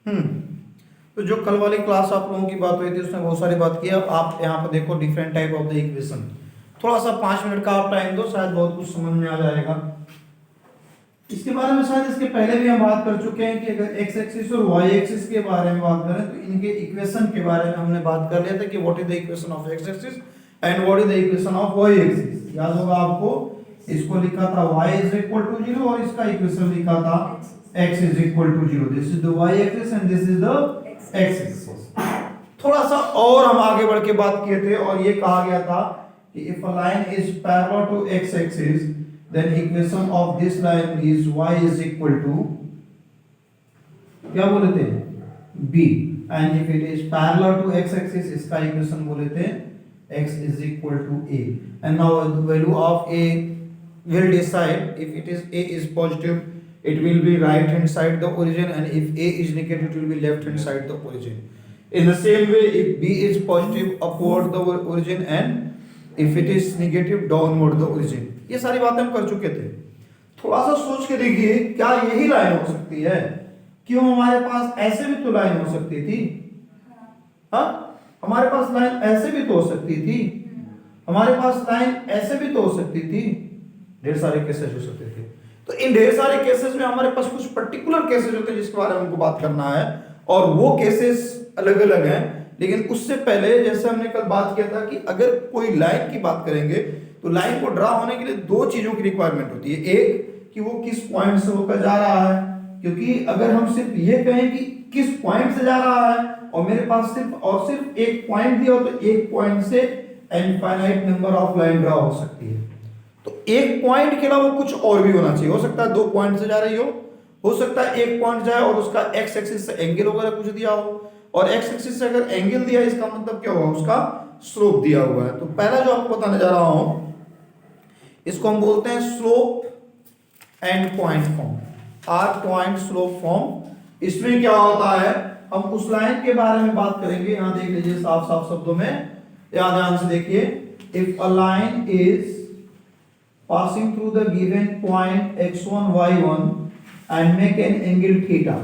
तो जो कल वाली क्लास आप लोगों की बात हुई थी उसमें बहुत सारी बात की। अब आप यहाँ पर देखो different type of the equation. थोड़ा सा 5 मिनट का आप टाइम दो, शायद बहुत कुछ समझ में आ जाएगा। इसके बारे में शायद इसके पहले भी हम बात कर चुके हैं कि अगर एक्स एक्सिस और वाई एक्सिस के बारे में बात करें तो इनके इक्वेशन के बारे में हमने बात कर लिया था कि what is the equation of X axis and what is the equation of Y axis. याद होगा आपको, इसको लिखा था y इज इक्वल टू 0 और इसका इक्वेशन लिखा था x is equal to 0। This is the y axis and this is the x axis. थोड़ा सा और हम आगे बढ़ के बात किए थे और ये कहा गया था कि if a line is parallel to x axis then equation of this line is y is equal to क्या बोले थे b and if it is parallel to x axis इसका इक्वेशन बोले थे x is equal to a and now the value of a will decide if it is a is positive it will be right hand side the origin and if a is negative it will be left hand side the origin. In the same way if b is positive upward the origin and if it is negative downward the origin. ये सारी बातें हम कर चुके थे। थोड़ा सा सोच के देखिए, क्या यही लाइन हो सकती है? क्यों हमारे पास ऐसे भी तो लाइन हो सकती थी। हाँ, हमारे पास लाइन ऐसे भी तो हो सकती थी, हमारे पास लाइन ऐसे भी तो हो सकती थी। ढेर सारे केसेस हो सकते थे। तो इन ढेर सारे केसेस में हमारे पास कुछ पर्टिकुलर केसेस होते हैं जिसके बारे में हमको बात करना है और वो केसेस अलग अलग हैं। लेकिन उससे पहले जैसे हमने कल बात किया था कि अगर कोई लाइन की बात करेंगे तो लाइन को ड्रा होने के लिए दो चीजों की रिक्वायरमेंट होती है। एक कि वो किस पॉइंट से होकर जा रहा है, क्योंकि अगर हम सिर्फ ये कहें कि किस पॉइंट से जा रहा है और मेरे पास सिर्फ एक पॉइंट दिया हो तो एक पॉइंट से infinite number of line draw हो सकती है। तो एक पॉइंट के अलावा कुछ और भी होना चाहिए। हो सकता है 2 पॉइंट से जा रही हो सकता है एक पॉइंट जाए और उसका एक्स एक्सिस से एंगल वगैरह कुछ दिया हो और एक्स एक्सिस से अगर एंगल दिया है इसका मतलब क्या हुआ, उसका स्लोप दिया हुआ है। तो पहला जो आपको बताने जा रहा हूं इसको हम बोलते हैं slope and point form, or point slope form. इसमें क्या होता है, हम उस लाइन के बारे में बात करेंगे। यहां देख लीजिए साफ साफ शब्दों में, ध्यान से देखिए। If a line is passing through the given point x1 y1 and make an angle theta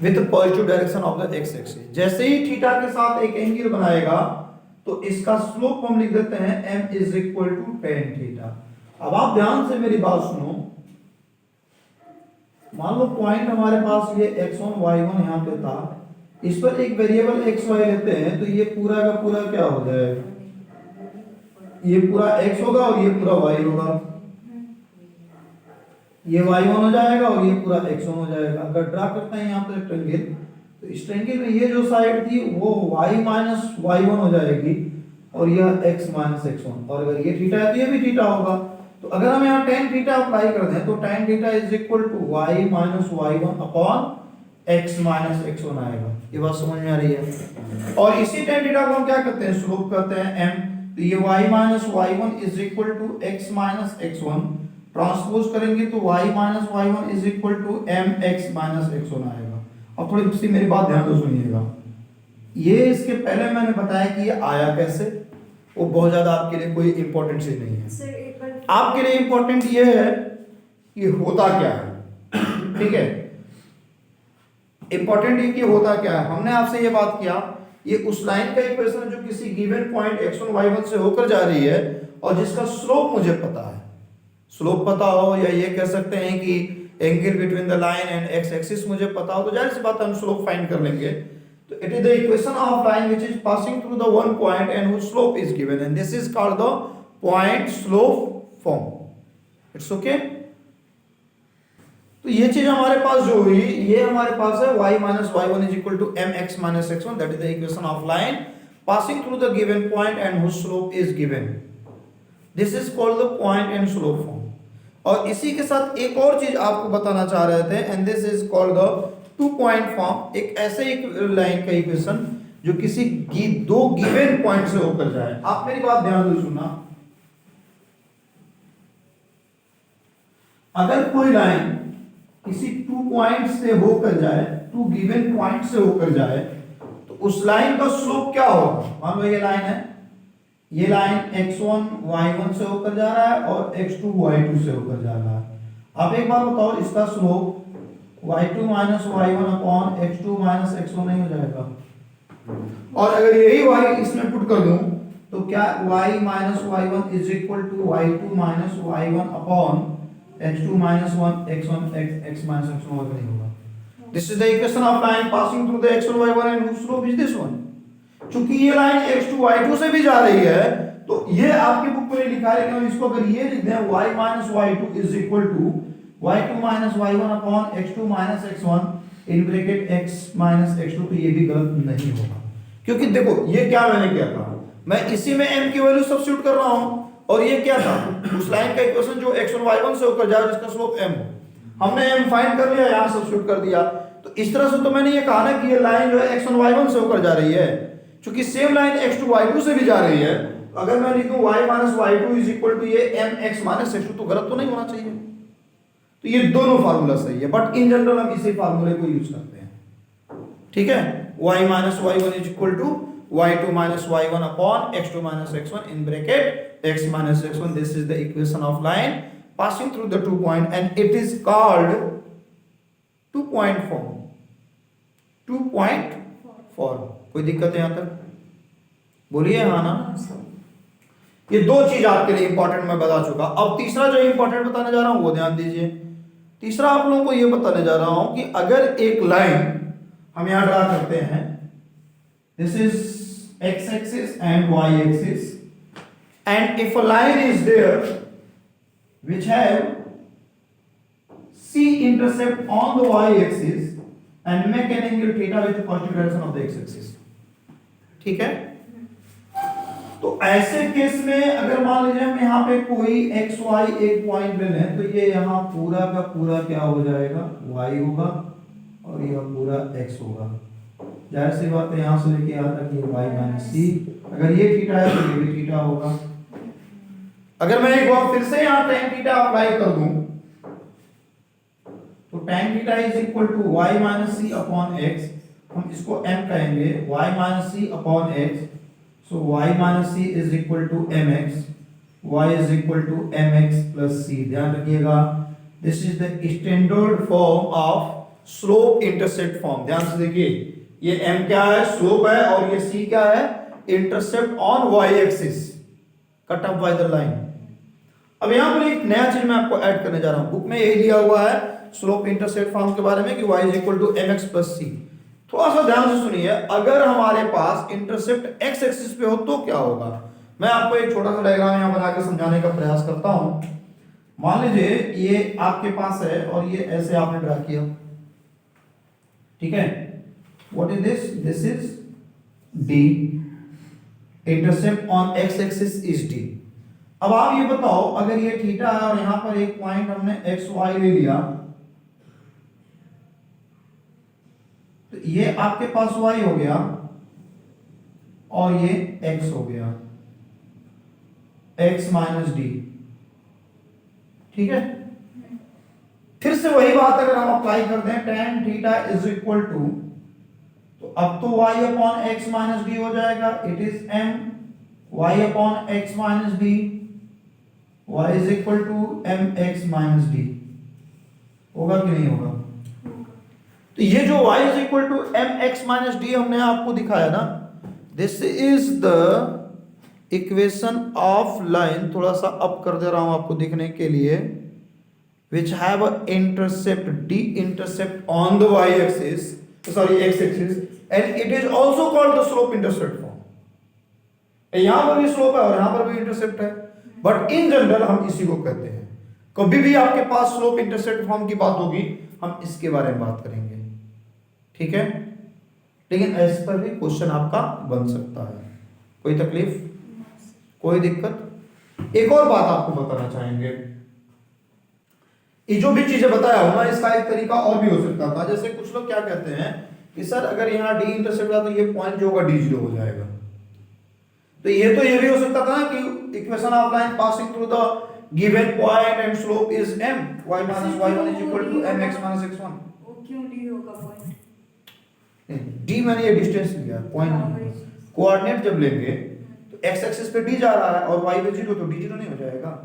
with positive direction of the x axis, जैसे ही थीटा के साथ एक एंगल बनाएगा तो इसका स्लोप हम लिख देते हैं m is equal to tan theta. अब आप ध्यान से मेरी बात सुनो। मान लो पॉइंट हमारे पास ये x1 y1 यहां पे था, इस पर एक वेरिएबल xy लेते हैं तो ये पूरा का पूरा क्या हो जाएगा, ये पूरा x होगा और ये पूरा y होगा, ये y1 हो जाएगा और ये पूरा x1 हो जाएगा। अगर ड्रा करते हैं यहाँ पे ट्रायंगल तो इस ट्रायंगल में ये जो साइड थी वो y माइनस y1 हो जाएगी और यह x माइनस x1, और अगर ये थीटा है तो ये भी थीटा होगा। तो अगर हम यहाँ tan थीटा अप्लाई कर दें तो tan theta is equal to y minus y1 upon x minus x1 आएगा। ये बात समझ में आ रही है? और इसी tan थीटा को हम क्या करते हैं, स्लोप करते हैं m। तो ये y minus y1 is equal to x minus x1, transpose करेंगे तो y minus y1 is equal to mx minus x1 आएगा। अब थोड़ी सी मेरी बात ध्यान से सुनिएगा। ये इसके पहले मैंने बताया कि ये आया कैसे, वो बहुत ज्यादा आपके लिए कोई इंपॉर्टेंट चीज नहीं है। आपके लिए इंपॉर्टेंट ये है कि होता क्या है, ठीक है। इंपॉर्टेंट ये कि होता क्या है। हमने आपसे ये बात किया, ये उस लाइन का इक्वेशन जो किसी गिवन पॉइंट x1 y1 से होकर जा रही है और जिसका स्लोप मुझे पता है। स्लोप पता हो या ये कह सकते हैं कि angle between the line and x axis मुझे पता हो तो जाहिर सी बात है हम स्लोप फाइंड कर लेंगे। तो it is the equation of line which is passing through the one point and which slope is given and this is called the point slope form. It's okay. तो ये चीज हमारे पास जो हुई, ये हमारे पास है y minus y1 is equal to mx minus x1, that is the equation of line passing through the given point and which slope is given. This is called the point and slope form. और इसी के साथ एक और चीज आपको बताना चाह रहे थे and this is called the two point form. एक ऐसे एक लाइन का इक्वेशन जो किसी दो गिवन पॉइंट से होकर जाए। आप मेरी बात ध्यान से सुनना। अगर कोई लाइन किसी 2 पॉइंट से होकर जाए, 2 गिवन पॉइंट से होकर जाए तो उस लाइन का स्लोप क्या होगा। मान लो ये लाइन है, ये लाइन x1 y1 से होकर जा रहा है और x2 y2 से होकर जा रहा है। आप एक बार बताओ इसका slope y2 minus y1 upon x2 minus x1 नहीं हो जाएगा? और अगर यही y इसमें पुट कर दूं तो क्या y minus y1 is equal to y2 minus y1 upon x2 minus 1 x1 x minus x1 और नहीं होगा? This is the equation of line passing through the x1 y1 and whose slope is this one. चूंकि ये line x2 y2 से भी जा रही है तो ये आपके बुक में लिखा है, लेकिन इसको अगर ये लिख दें y minus y2 is equal to y2 minus y1 upon x2 minus x1 in bracket x minus x2, तो ये भी गलत नहीं होगा। क्योंकि देखो ये क्या मैंने किया था, मैं इसी में m की वैल्यू सब्स्टिट्यूट कर रहा हूं, और ये क्या था, उस लाइन का इक्वेशन जो x1 y1 से होकर जाए जिसका स्लोप m हो, हमने m फाइंड कर लिया, यहां सब्स्टिट्यूट कर दिया। तो इस तरह से तो मैंने ये कहा ना कि ये लाइन जो है x1 y1 से होकर जा रही है, क्योंकि सेम लाइन x2 y2 से भी जा रही है। अगर मैं लिखूं y minus y2 is equal to ये mx माइनस x2, तो गलत तो नहीं होना चाहिए। तो ये दोनों फार्मूला सही है, बट इन जनरल हम इसी फार्मूले को यूज करते हैं, ठीक है। y minus y1 is equal to y2 minus y1 upon x2 minus x1 in bracket x minus x1। This is the equation of line passing through the 2 point and it is called 2 point form. 2.4। कोई दिक्कत है यहां तक? बोलिए हाँ ना। ये दो चीज आपके लिए इंपॉर्टेंट मैं बता चुका। अब तीसरा जो इंपॉर्टेंट बताने जा रहा हूं वो ध्यान दीजिए। तीसरा आप लोगों को ये बताने जा रहा हूं कि अगर एक लाइन हम यहां ड्रा करते हैं, this is x axis and y axis, and if a line is there which have c intercept on the y axis and make an angle theta with the positive direction of the x axis, ठीक है। तो ऐसे case में अगर मान लीजिए हम यहाँ पे कोई x y एक पॉइंट ले लें, तो ये यहाँ पूरा का पूरा क्या हो जाएगा, y होगा, और यह पूरा x होगा। जाहिर सी बात है यहाँ से लेके यहाँ तक ये y माइनस c, अगर ये थीटा है तो ये भी थीटा होगा। अगर मैं एक बार फिर से यहाँ tan थीटा अप्लाई कर दूं, तो tan theta is equal to y minus c upon x, हम इसको m कहेंगे, y minus c upon x, so y minus c is equal to mx, y is equal to mx plus c। ध्यान रखिएगा, this is the standard form of slope intercept form. ध्यान से देखिए, ये m क्या है, slope है, और ये c क्या है, intercept on y axis cut up by the line. अब यहां पर एक नया चीज मैं आपको ऐड करने जा रहा हूं। बुक में यही दिया हुआ है स्लोप इंटरसेप्ट फॉर्म के बारे में कि y is equal to mx plus c। थोड़ा सा ध्यान से सुनिए, अगर हमारे पास इंटरसेप्ट x एक्सिस पे हो तो क्या होगा। मैं आपको एक छोटा सा डायग्राम यहां बना के समझाने का प्रयास करता हूं। मान लीजिए ये आपके पास है और ये ऐसे आपने ड्रा किया, ठीक है। What is this, this is d, intercept on x axis is d। अब आप ये बताओ, अगर ये थीटा है और यहां पर एक पॉइंट हमने एक्स वाई ले लिया, तो ये आपके पास y हो गया और ये x हो गया, x माइनस डी, ठीक है। फिर से वही बात अगर हम अप्लाई कर दें, tan theta is equal to, तो अब तो y upon X minus D हो जाएगा, it is m y upon X minus D, y is equal to M X minus D. होगा कि नहीं होगा? तो ये जो y is equal to M X minus D हमने आपको दिखाया ना, this is the equation of line. थोड़ा सा अप कर दे रहा हूं आपको दिखने के लिए, which have a intercept d intercept on the y axis, sorry x axis, and it is also called the slope intercept form. यहां पर भी स्लोप है और यहां पर भी इंटरसेप्ट है, बट इन जनरल हम इसी को कहते हैं। कभी भी आपके पास स्लोप इंटरसेप्ट फॉर्म की बात होगी, हम इसके बारे में बात करेंगे, ठीक है। लेकिन इस पर भी क्वेश्चन आपका बन सकता है, कोई तकलीफ, कोई दिक्कत। एक और बात आपको बताना चाहेंगे, ये जो भी चीजें बताया हूं ना, इसका एक तरीका और भी हो सकता था। जैसे कुछ लोग क्या कहते हैं कि सर अगर यहाँ डी इंटरसेप्ट है तो ये पॉइंट जो होगा d0 हो जाएगा। तो ये भी हो सकता था ना कि equation of line passing through the given point and slope is m, y minus y1 is equal to mx minus x1। वो क्यों डी होगा पॉइंट? d मैंने ये डिस्टेंस लिया, पॉइंट कोऑर्डिनेट जब लेंगे तो x एक्सिस पे d जा रहा है और y पे 0, तो d0 नहीं हो जाएगा।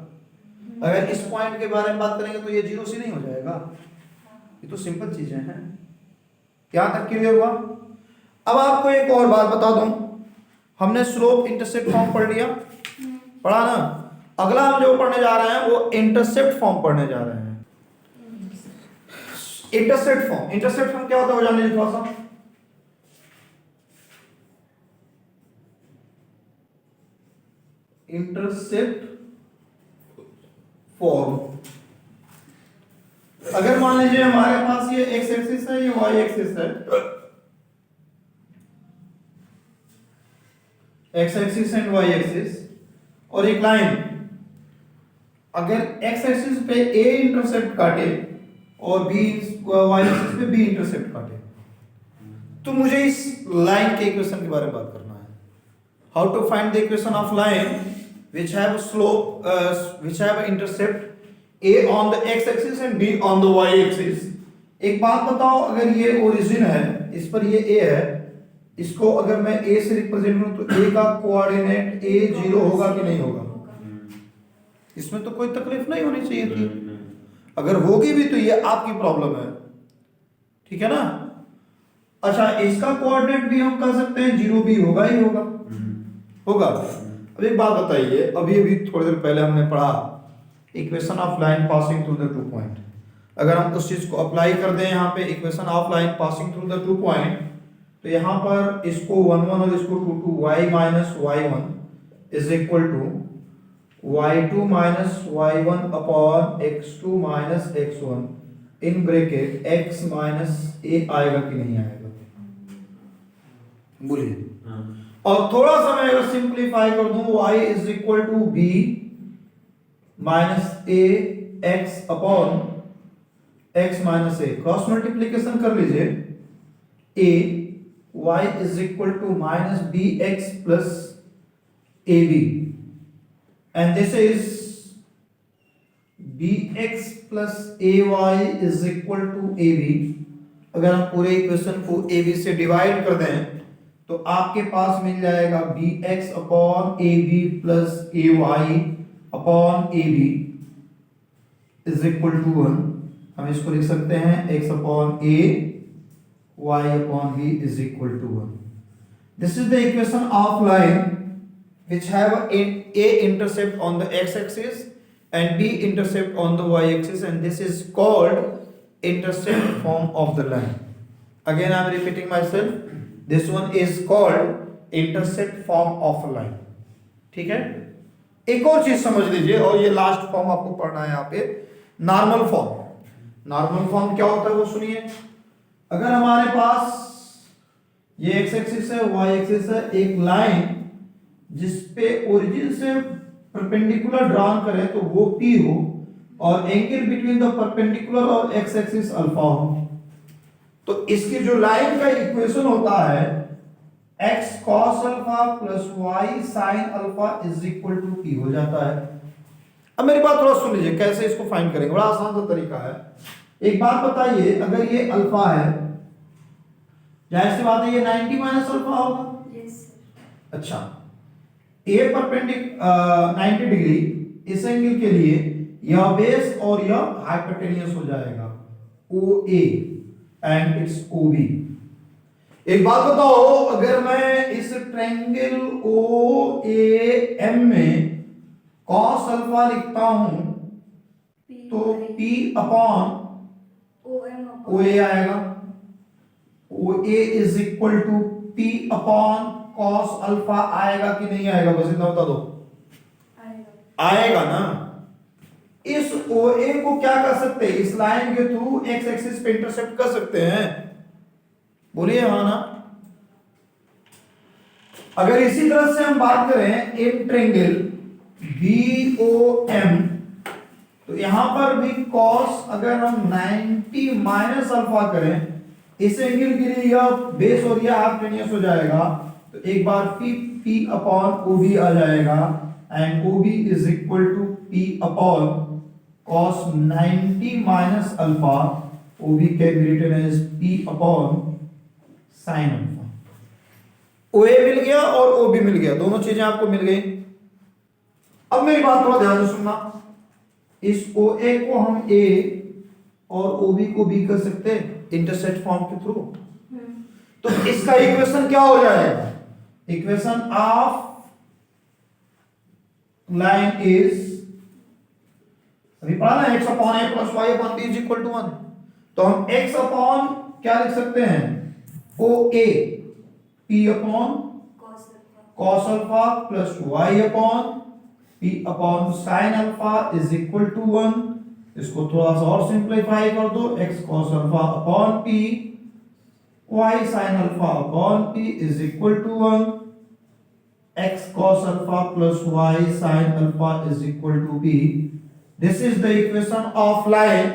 अगर इस पॉइंट के बारे में बात करेंगे तो ये 0 से नहीं हो जाएगा। ये तो सिंपल चीजें हैं। यहां तक क्लियर हुआ? अब आपको एक और बात बता दूं, हमने स्लोप इंटरसेप्ट फॉर्म पढ़ लिया, पढ़ा ना? अगला हम जो पढ़ने जा रहे हैं वो इंटरसेप्ट फॉर्म पढ़ने जा रहे हैं। इंटरसेप्ट फॉर्म क्या होता है वो जान लीजिए थोड़ा सा। इंटरसेप्ट फॉर्म, अगर मान लीजिए हमारे पास ये एक्स एक्सिस है, ये वाई एक्सिस है, X axis and Y axis, और एक लाइन अगर एक्स एक्सिस पे ए इंटरसेप्ट काटे और बी वाई एक्सिस पे बी इंटरसेप्ट काटे, तो मुझे इस लाइन के इक्वेशन के बारे में बात करना है। How to find the equation of line which have slope which have intercept a on the x axis and b on the y axis। एक बात बताओ, अगर ये ओरिजिन है, इस पर ये a है, इसको अगर मैं a से रिप्रेजेंट करूं तो a का कोऑर्डिनेट a 0 होगा कि नहीं होगा? इसमें तो कोई तकलीफ नहीं होनी चाहिए थी, अगर होगी भी तो ये आपकी प्रॉब्लम है, ठीक है ना? अच्छा, इसका कोऑर्डिनेट भी हम कह सकते हैं 0 भी होगा ही होगा। अब एक बात बताइए, अभी थोड़ी देर पहले हमने पढ़ा equation of line passing through the two point. अगर हम उस चीज को अप्लाई कर दें यहाँ पे, equation of line passing through the two point, तो यहाँ पर इसको 1 1 और इसको 2 2, y minus y1 is equal to y2 minus y1 upon x2 minus x1 in bracket x minus a आएगा कि नहीं आएगा? बोलिए। और थोड़ा सा मैं अगर सिंप्लीफाई कर दूं, y is equal to b minus a x upon x minus a, cross multiplication कर लीजिए, a y is equal to minus b x plus a b, and this is b x plus a y is equal to a b। अगर हम पूरे equation को a b से divide कर दें तो आपके पास मिल जाएगा b x upon a b plus a y upon a b is equal to 1। हम इसको लिख सकते हैं x upon a y upon b is equal to 1। This is the equation of line which have a intercept on the x axis and b intercept on the y axis, and this is called intercept form of the line. Again I am repeating myself, this one is called intercept form of a line। ठीक है? एक और चीज समझ लीजिए, और ये last form आपको पढ़ना है यहाँ पे, नॉर्मल फॉर्म। नॉर्मल फॉर्म क्या होता है वो सुनिए। अगर हमारे पास ये x एक्सिस है, y एक्सिस है, एक लाइन जिसपे ओरिजिन से परपेंडिकुलर ड्रॉन करें तो वो P हो, और एंगल बिटवीन द परपेंडिकुलर और x एक्सिस अल्फा हो, तो इसकी जो लाइन का इक्वेशन होता है x cos alpha plus y sin alpha is equal to P हो जाता है। अब मेरी बात थोड़ा सुन लीजिए, कैसे इसको फाइंड करेंगे, बड़ा आसान सा तरीका है। एक बात बताइए, अगर ये अल्फा है, जाहिर सी बात है ये 90 माइनस अल्फा होगा। यस। अच्छा, ए परपेंडिकुलर 90 डिग्री, इस एंगल के लिए यह बेस और यह हाइपोटेन्यूस हो जाएगा OA एंड इट्स OB। एक बात बताओ, अगर मैं इस ट्रायंगल OAM में cos अल्फा लिखता हूं तो P अपॉन OA आएगा। OA is equal to P upon cos alpha आएगा कि नहीं आएगा? बस इतना बता दो। आएगा ना। इस OA को क्या कर सकते हैं, इस लाइन के थ्रू x एक्सिस पे इंटरसेप्ट कर सकते हैं? बोलिए हाँ ना। अगर इसी तरह से हम बात करें इन ट्रायंगल BOM, तो यहां पर भी cos अगर हम 90 माइनस अल्फा करें, इस एंगल के लिए यह बेस और यह हाइपोटेन्यूस हो जाएगा, तो एक बार P अपॉन OB आ जाएगा, and OB is equal to P upon cos 90 minus alpha, OB can be written as P upon sin alpha. OA मिल गया और OB मिल गया, दोनों चीजें आपको मिल गई। अब मेरी बात थोड़ा ध्यान से सुनना, इस OA को हम A और OB को B कर सकते हैं इंटरसेक्ट फॉर्म के थ्रू। हम्म, तो इसका इक्वेशन क्या हो जाएगा? इक्वेशन ऑफ लाइन इज, अभी पढ़ा ना, x upon a plus y upon b is equal to 1। तो हम x अपॉन क्या लिख सकते हैं? OA p upon cos alpha, cos alpha plus y upon p upon sin alpha is equal to 1। इसको थोड़ा सा और सिंपलीफाई कर दो, x cos alpha upon p y sin alpha upon p is equal to 1। x cos alpha plus y sin alpha is equal to b. This is the equation of line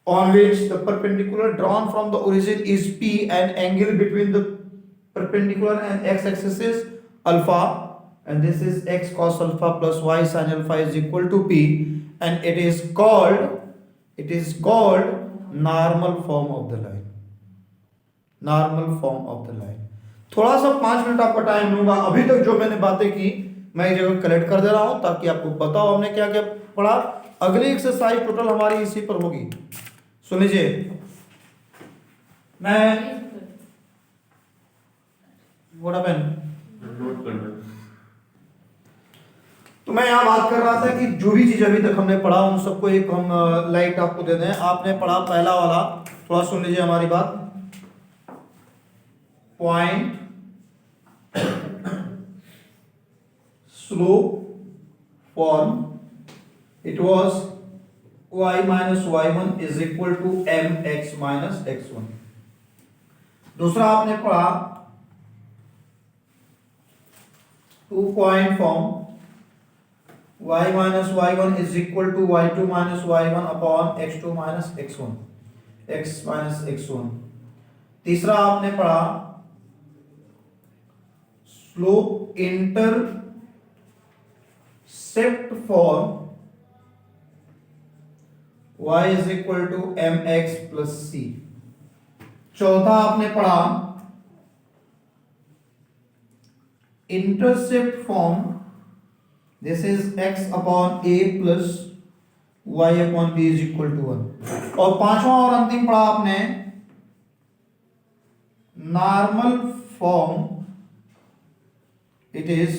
on which the perpendicular drawn from the origin is p and angle between the perpendicular and x axis is alpha, and this is x cos alpha plus y sin alpha is equal to p, and it is called normal form of the line. Normal form of the line. थोड़ा सा 5 minute आपका time लूंगा। अभी तक जो मैंने बातें की मैं एक जगह कलेक्ट कर दे रहा हूं ताकि आपको पता हो हमने क्या क्या पढ़ा। अगली एक्सरसाइज टोटल हमारी इसी पर होगी। सुन लीजिए, मैं व्हाट हैपेंड, तो मैं यहाँ बात कर रहा था कि जो भी चीज अभी तक हमने पढ़ा उन सबको एक हम लाइट आपको दे दें। आपने पढ़ा पहला वाला, थोड़ा सुन लीजिए हमारी बात। Point slope form, it was y minus y1 is equal to mx minus x1। दूसरा आपने पढ़ा 2 point form, y minus y1 is equal to y2 minus y1 upon x2 minus x1, x minus x1। तीसरा आपने पढ़ा slope intercept form, y is equal to mx plus c। चौथा आपने पढ़ा intercept form, this is x upon a plus y upon b is equal to 1। और पांचवा और अंतिम पढ़ा आपने normal form, it is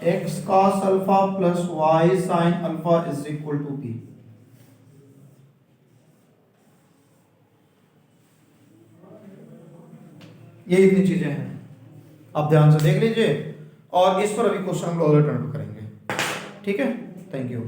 x cos alpha plus y sin alpha is equal to p। ये इतनी चीजें हैं, आप ध्यान से देख लीजिए और इस पर अभी क्वेश्चन हम लोग रिटर्न करेंगे। ठीक है, थैंक यू।